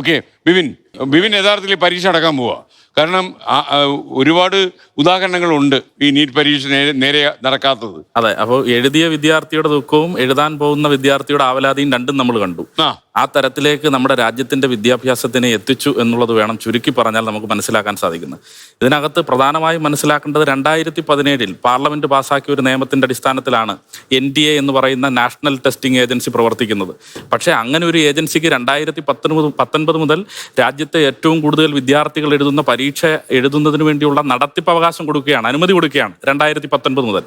Okay, Bipin യഥാർത്ഥത്തിൽ പരീക്ഷ അടക്കാൻ പോവാ. കാരണം ഒരുപാട് ഉദാഹരണങ്ങളുണ്ട് ഈ നീറ്റ് പരീക്ഷ നേരെ നടക്കാത്തത്. അതെ, അപ്പോൾ എഴുതിയ വിദ്യാർത്ഥിയുടെ ദുഃഖവും എഴുതാൻ പോകുന്ന വിദ്യാർത്ഥിയുടെ ആവലാതിയും രണ്ടും നമ്മൾ കണ്ടു. ആ തരത്തിലേക്ക് നമ്മുടെ രാജ്യത്തിന്റെ വിദ്യാഭ്യാസത്തിനെ എത്തിച്ചു എന്നുള്ളത് വേണം ചുരുക്കി പറഞ്ഞാൽ നമുക്ക് മനസ്സിലാക്കാൻ സാധിക്കുന്നത്. ഇതിനകത്ത് പ്രധാനമായും മനസ്സിലാക്കേണ്ടത് 2017 പാർലമെന്റ് പാസ്സാക്കിയ ഒരു നിയമത്തിന്റെ അടിസ്ഥാനത്തിലാണ് NTA എന്ന് പറയുന്ന നാഷണൽ ടെസ്റ്റിംഗ് ഏജൻസി പ്രവർത്തിക്കുന്നത്. പക്ഷേ അങ്ങനെ ഒരു ഏജൻസിക്ക് 2019 മുതൽ രാജ്യത്തെ ഏറ്റവും കൂടുതൽ വിദ്യാർത്ഥികൾ എഴുതുന്ന പരീക്ഷ എഴുതുന്നതിന് വേണ്ടിയുള്ള നടത്തിപ്പ് അവകാശം കൊടുക്കുകയാണ്, അനുമതി കൊടുക്കുകയാണ് 2019 മുതൽ.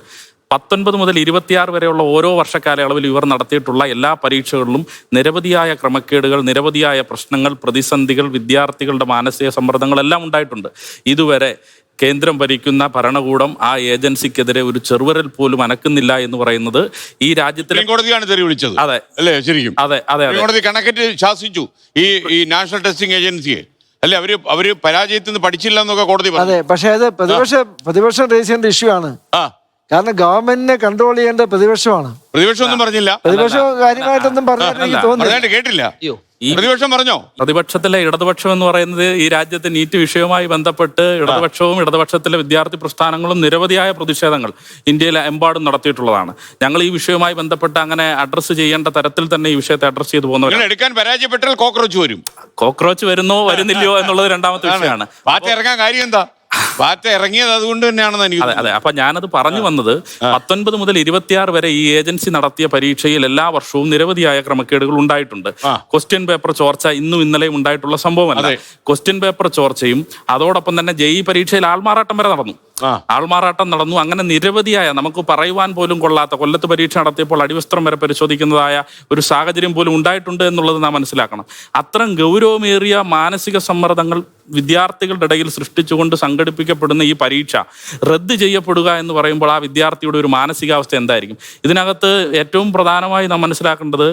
19 മുതൽ 26 വരെയുള്ള ഓരോ വർഷക്കാലയളവിൽ ഇവർ നടത്തിയിട്ടുള്ള എല്ലാ പരീക്ഷകളിലും നിരവധിയായ ക്രമക്കേടുകൾ, നിരവധിയായ പ്രശ്നങ്ങൾ, പ്രതിസന്ധികൾ, വിദ്യാർത്ഥികളുടെ മാനസിക സമ്മർദ്ദങ്ങളെല്ലാം ഉണ്ടായിട്ടുണ്ട്. ഇതുവരെ കേന്ദ്രം ഭരിക്കുന്ന ഭരണകൂടം ആ ഏജൻസിക്കെതിരെ ഒരു ചെറുവിരൽ പോലും അനക്കുന്നില്ല എന്ന് പറയുന്നത് ഈ രാജ്യത്തിലെ കോടതിയാണ് തെറി വിളിച്ചത്. അതെ അല്ലേ? ശരിക്കും അതെ അതെ കോടതി കണക്കെട്ട് ശാസിച്ചു ഈ നാഷണൽ ടെസ്റ്റിംഗ് ഏജൻസിയെ. അല്ലെ, അവര് പരാജയത്തിൽ നിന്ന് പഠിച്ചില്ല എന്നൊക്കെ കോടതി പറഞ്ഞു. അതെ, പക്ഷെ അത് പ്രതിപക്ഷം റേസ് ചെയ്യേണ്ട ഇഷ്യൂ ആണ്. കാരണം ഗവൺമെന്റിനെ കൺട്രോൾ ചെയ്യേണ്ട പ്രതിപക്ഷമാണ്. പ്രതിപക്ഷം ഒന്നും പറഞ്ഞില്ല. പ്രതിപക്ഷം കാര്യമായിട്ടൊന്നും പറഞ്ഞു കേട്ടില്ല. പ്രതിപക്ഷം പറഞ്ഞോ? പ്രതിപക്ഷത്തിലെ ഇടതുപക്ഷം എന്ന് പറയുന്നത് ഈ രാജ്യത്തെ നീറ്റ് വിഷയവുമായി ബന്ധപ്പെട്ട് ഇടതുപക്ഷവും ഇടതുപക്ഷത്തിലെ വിദ്യാർത്ഥി പ്രസ്ഥാനങ്ങളും നിരവധിയായ പ്രതിഷേധങ്ങൾ ഇന്ത്യയിൽ എമ്പാടും നടത്തിയിട്ടുള്ളതാണ്. ഞങ്ങൾ ഈ വിഷയവുമായി ബന്ധപ്പെട്ട് അങ്ങനെ അഡ്രസ്സ് ചെയ്യേണ്ട തരത്തിൽ തന്നെ ഈ വിഷയത്തെ അഡ്രസ്സ് ചെയ്തു പോകുന്നവർ. എടുക്കാൻ പരാജയപ്പെട്ടാൽ കോക്രോച്ച് വരും. കോക്രോച്ച് വരുന്നോ വരുന്നില്ലയോ എന്നുള്ളത് രണ്ടാമത്തെ വിഷയമാണ്. പാറ്റ ഇറങ്ങാൻ കാര്യം എന്താ? പാറ്റ ഇറങ്ങിയത് അതുകൊണ്ട് തന്നെയാണെന്ന് എനിക്ക്. അതെ, അപ്പൊ ഞാനത് പറഞ്ഞു വന്നത് 19 മുതൽ 26 വരെ ഈ ഏജൻസി നടത്തിയ പരീക്ഷയിൽ എല്ലാ വർഷവും നിരവധിയായ ക്രമക്കേടുകൾ ഉണ്ടായിട്ടുണ്ട്. ക്വസ്റ്റ്യൻ പേപ്പർ ചോർച്ച ഇന്നും ഇന്നലെയും ഉണ്ടായിട്ടുള്ള സംഭവമല്ല. ക്വസ്റ്റ്യൻ പേപ്പർ ചോർച്ചയും അതോടൊപ്പം തന്നെ JEE പരീക്ഷയിൽ ആൾമാറാട്ടം വരെ നടന്നു. അങ്ങനെ നിരവധിയായ, നമുക്ക് പറയുവാൻ പോലും കൊള്ളാത്ത, കൊല്ലത്ത് പരീക്ഷ നടത്തിയപ്പോൾ അടിവസ്ത്രം വരെ പരിശോധിക്കുന്നതായ ഒരു സാഹചര്യം പോലും ഉണ്ടായിട്ടുണ്ട് എന്നുള്ളത് നാം മനസ്സിലാക്കണം. അത്തരം ഗൗരവമേറിയ മാനസിക സമ്മർദ്ദങ്ങൾ വിദ്യാർത്ഥികളുടെ ഇടയിൽ സൃഷ്ടിച്ചുകൊണ്ട് സംഘടിപ്പിക്കപ്പെടുന്ന ഈ പരീക്ഷ റദ്ദ് ചെയ്യപ്പെടുക എന്ന് പറയുമ്പോൾ ആ വിദ്യാർത്ഥിയുടെ ഒരു മാനസികാവസ്ഥ എന്തായിരിക്കും? ഇതിനകത്ത് ഏറ്റവും പ്രധാനമായി നാം മനസ്സിലാക്കേണ്ടത്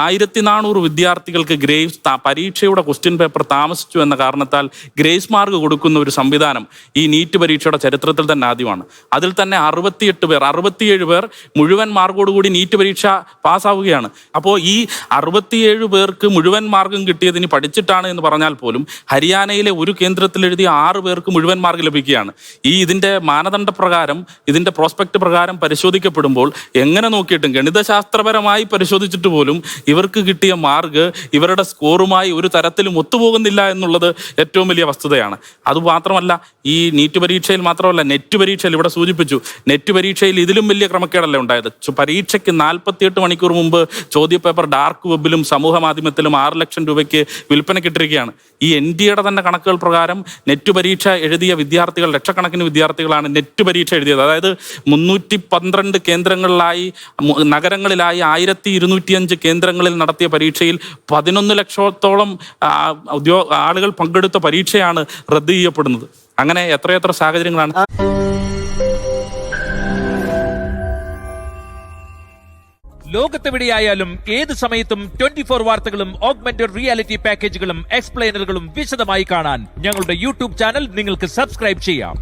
1400 വിദ്യാർത്ഥികൾക്ക് പരീക്ഷയുടെ ക്വസ്റ്റ്യൻ പേപ്പർ താമസിച്ചു എന്ന കാരണത്താൽ ഗ്രേസ് മാർക്ക് കൊടുക്കുന്ന ഒരു സംവിധാനം ഈ നീറ്റ് പരീക്ഷയുടെ ചരിത്രത്തിൽ തന്നെ ആദ്യമാണ്. അതിൽ തന്നെ 67 പേർ മുഴുവൻ മാർക്കോടുകൂടി നീറ്റ് പരീക്ഷ പാസ്സാവുകയാണ്. അപ്പോൾ ഈ 67 പേർക്ക് മുഴുവൻ മാർക്കും കിട്ടിയത് ഇനി പഠിച്ചിട്ടാണ് എന്ന് പറഞ്ഞാൽ പോലും ഹരിയാനയിലെ ഒരു കേന്ദ്രത്തിൽ എഴുതിയ 6 പേർക്ക് മുഴുവൻ മാർക്ക് ലഭിക്കുകയാണ്. ഇതിന്റെ മാനദണ്ഡ പ്രകാരം, ഇതിന്റെ പ്രോസ്പെക്ട് പ്രകാരം പരിശോധിക്കപ്പെടുമ്പോൾ എങ്ങനെ നോക്കിയിട്ടും ഗണിതശാസ്ത്രപരമായി പരിശോധിച്ചിട്ട് പോലും ഇവർക്ക് കിട്ടിയ മാർക്ക് ഇവരുടെ സ്കോറുമായി ഒരു തരത്തിലും ഒത്തുപോകുന്നില്ല എന്നുള്ളത് ഏറ്റവും വലിയ വസ്തുതയാണ്. അതുമാത്രമല്ല, ഈ നീറ്റ് പരീക്ഷയിൽ മാത്രമല്ല, നെറ്റ് പരീക്ഷയിൽ ഇവിടെ സൂചിപ്പിച്ചു, നെറ്റ് പരീക്ഷയിൽ ഇതിലും വലിയ ക്രമക്കേടല്ലേ ഉണ്ടായത്. പരീക്ഷയ്ക്ക് 48 മണിക്കൂർ മുമ്പ് ചോദ്യപേപ്പർ ഡാർക്ക് വെബിലും സമൂഹ മാധ്യമത്തിലും 6 ലക്ഷം രൂപയ്ക്ക് വിൽപ്പനക്കിട്ടിരിക്കുകയാണ്. ഈ NDAയുടെ തന്നെ കണക്കുകൾ പ്രകാരം നെറ്റ് പരീക്ഷ എഴുതിയ വിദ്യാർത്ഥികൾ, ലക്ഷക്കണക്കിന് വിദ്യാർത്ഥികളാണ് നെറ്റ് പരീക്ഷ എഴുതിയത്. അതായത് 312 കേന്ദ്രങ്ങളിലായി, നഗരങ്ങളിലായി 1205 കേന്ദ്രങ്ങളിൽ നടത്തിയ പരീക്ഷയിൽ 11 ലക്ഷത്തോളം ആളുകൾ പങ്കെടുത്ത പരീക്ഷയാണ് റദ്ദ് ചെയ്യപ്പെടുന്നത്. അങ്ങനെ എത്രയെത്ര സാഹചര്യങ്ങളാണ്. ലോകത്തെവിടെയായാലും ഏത് സമയത്തും 24 വാർത്തകളും ഓഗ്മെന്റഡ് റിയാലിറ്റി പാക്കേജുകളും എക്സ്പ്ലെയിനറുകളും വിശദമായി കാണാൻ ഞങ്ങളുടെ YouTube ചാനൽ നിങ്ങൾക്ക് സബ്സ്ക്രൈബ് ചെയ്യാം.